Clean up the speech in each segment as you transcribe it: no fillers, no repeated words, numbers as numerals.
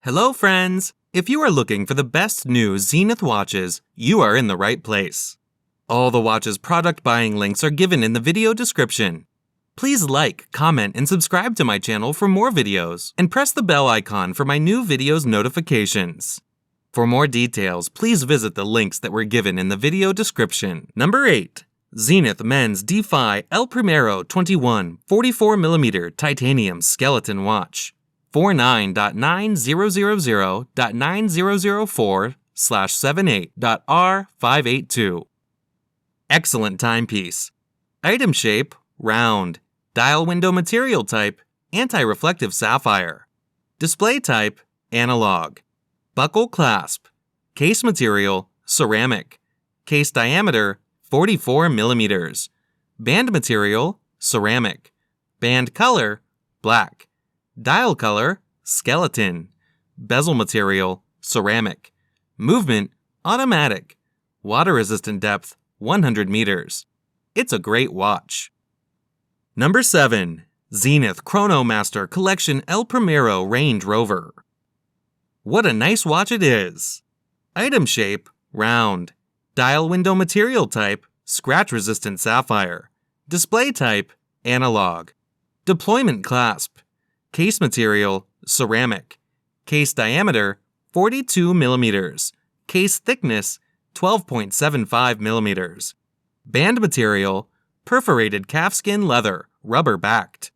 Hello friends! If you are looking for the best new Zenith watches, you are in the right place. All the watches product buying links are given in the video description. Please like, comment, and subscribe to my channel for more videos, and press the bell icon for my new videos notifications. For more details, please visit the links that were given in the video description. Number 8. Zenith Men's Defy El Primero 21 44mm Titanium Skeleton Watch. 49.9000.9004/78.R582. Excellent timepiece. Item shape, round. Dial window material type, anti-reflective sapphire. Display type, analog. Buckle clasp. Case material, ceramic. Case diameter, 44mm. Band material, ceramic. Band color, black. Dial color, skeleton. Bezel material, ceramic. Movement, automatic. Water resistant depth, 100 meters. It's a great watch. Number 7. Zenith Chronomaster Collection El Primero Range Rover. What a nice watch it is! Item shape, round. Dial window material type, scratch-resistant sapphire. Display type, analog. Deployment clasp. Case material, ceramic. Case diameter, 42mm. Case thickness, 12.75mm. Band material, perforated calfskin leather, rubber-backed.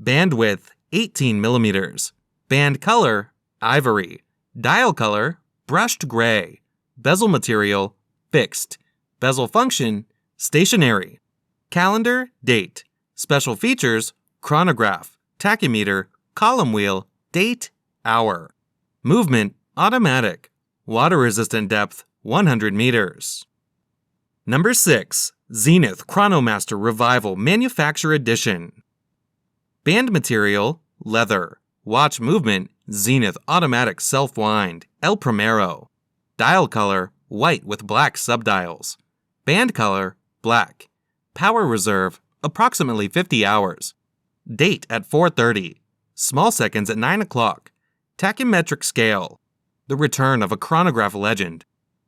Band width, 18mm. Band color, ivory. Dial color, brushed gray. Bezel material, fixed. Bezel function, stationary. Calendar, date. Special features, chronograph, tachymeter, column wheel, date, hour. Movement, automatic. Water resistant depth, 100 meters. Number 6. Zenith Chronomaster Revival Manufacturer Edition. Band material, leather. Watch movement, Zenith Automatic Self-Wind, El Primero. Dial color, white with black subdials. Band color, black. Power reserve, approximately 50 hours. Date at 4:30. Small seconds at 9 o'clock. Tachymetric scale. The return of a chronograph legend.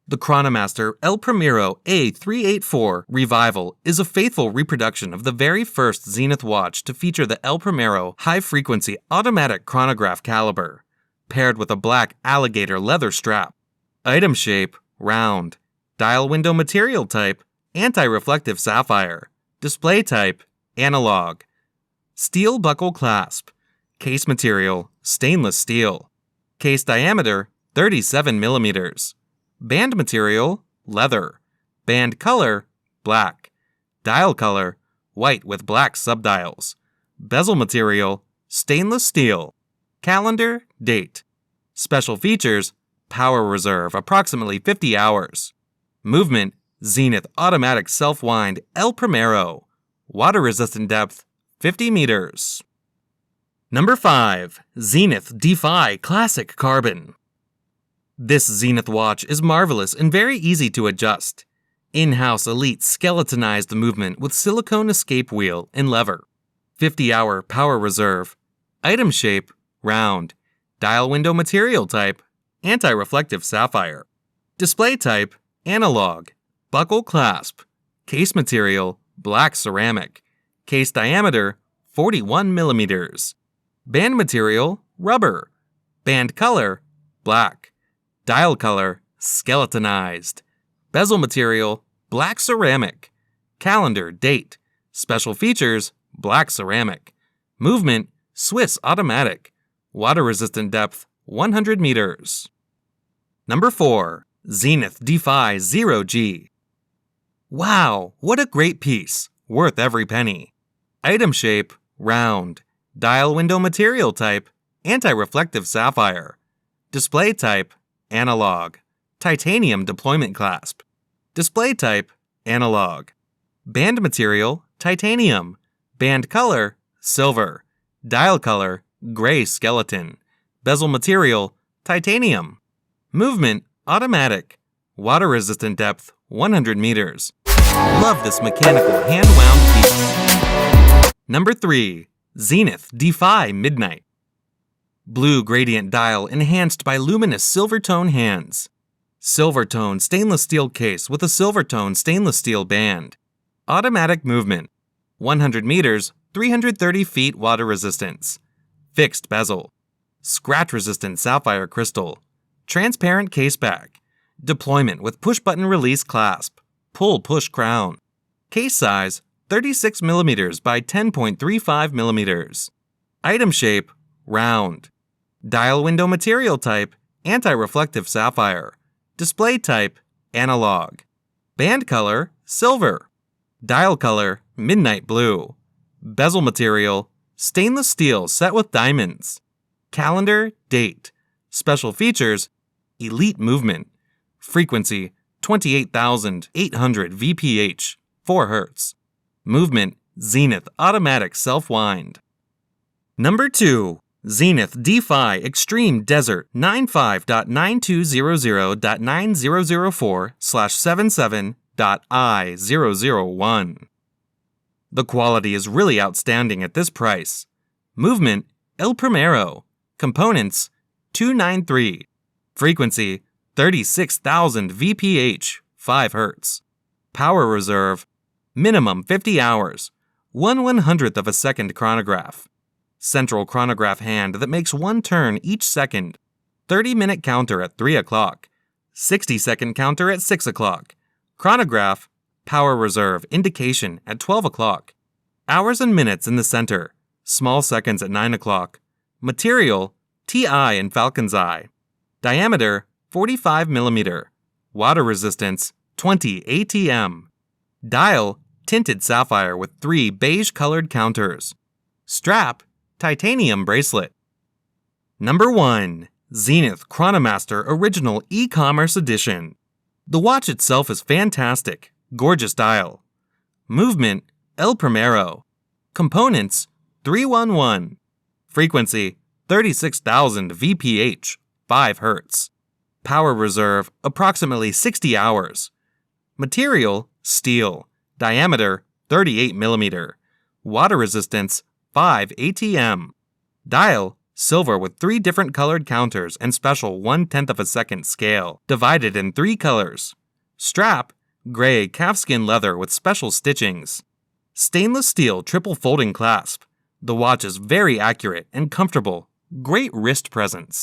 The Chronomaster El Primero A384 Revival is a faithful reproduction of the very first Zenith watch to feature the El Primero high-frequency automatic chronograph caliber, paired with a black alligator leather strap. Item shape, round. Dial window material type, anti-reflective sapphire. Display type, analog. Steel buckle clasp. Case material, stainless steel. Case diameter, 37mm. Band material, leather. Band color, black. Dial color, white with black subdials. Bezel material, stainless steel. Calendar, date. Special features, power reserve, approximately 50 hours. Movement, Zenith Automatic Self-Wind El Primero. Water resistant depth, 50 meters. Number 5. Zenith Defy Classic Carbon. This Zenith watch is marvelous and very easy to adjust. In-house elite skeletonized movement with silicone escape wheel and lever. 50-hour power reserve. Item shape, round. Dial window material type, anti-reflective sapphire. Display type, analog. Buckle clasp. Case material, black ceramic. Case diameter, 41mm. Band material, rubber. Band color, black. Dial color, skeletonized. Bezel material, black ceramic. Calendar, date. Special features, black ceramic. Movement, Swiss automatic. Water resistant depth, 100 meters. Number 4. Zenith Defy Zero G. Wow, what a great piece. Worth every penny. Item shape, round. Dial window material type, anti-reflective sapphire. Display type, analog. Titanium deployment clasp. Display type, analog. Band material, titanium. Band color, silver. Dial color, gray skeleton. Bezel material, titanium. Movement, automatic. Water resistant depth, 100 meters. Love this mechanical hand-wound piece. Number 3. Zenith Defy Midnight. Blue gradient dial enhanced by luminous silver tone hands. Silver tone stainless steel case with a silver tone stainless steel band. Automatic movement. 100 meters, 330 feet water resistance. Fixed bezel. Scratch-resistant sapphire crystal. Transparent case back. Deployment with push-button release clasp. Pull-push crown. Case size, 36 mm by 10.35 mm. Item shape, round. Dial window material type, anti-reflective sapphire. Display type, analog. Band color, silver. Dial color, midnight blue. Bezel material, stainless steel set with diamonds. Calendar, date. Special features, elite movement. Frequency, 28,800 VPH, 4 Hz. Movement, Zenith automatic self-wind. Number 2. Zenith Defy Extreme Desert 95.9200.9004/77.I001. The quality is really outstanding at this price. Movement, El Primero. Components, 293. Frequency, 36,000 VPH, 5 Hz. Power reserve, minimum 50 hours, 1/100th of a second chronograph. Central chronograph hand that makes one turn each second. 30-minute counter at 3 o'clock. 60-second counter at 6 o'clock. Chronograph, power reserve indication at 12 o'clock. Hours and minutes in the center. Small seconds at 9 o'clock. Material, TI and Falcon's Eye. Diameter, 45 mm. Water resistance, 20 ATM. Dial, tinted sapphire with 3 beige-colored counters. Strap, titanium bracelet. Number 1. Zenith Chronomaster Original E-Commerce Edition. The watch itself is fantastic. Gorgeous dial. Movement, El Primero. Components, 311. Frequency, 36,000 VPH, 5 Hz. Power reserve, approximately 60 hours. Material, steel. Diameter, 38 mm. Water resistance, 5 ATM. Dial, silver with 3 different colored counters and special 1/10 of a second scale, divided in 3 colors. Strap, gray calfskin leather with special stitchings. Stainless steel triple folding clasp. The watch is very accurate and comfortable. Great wrist presence.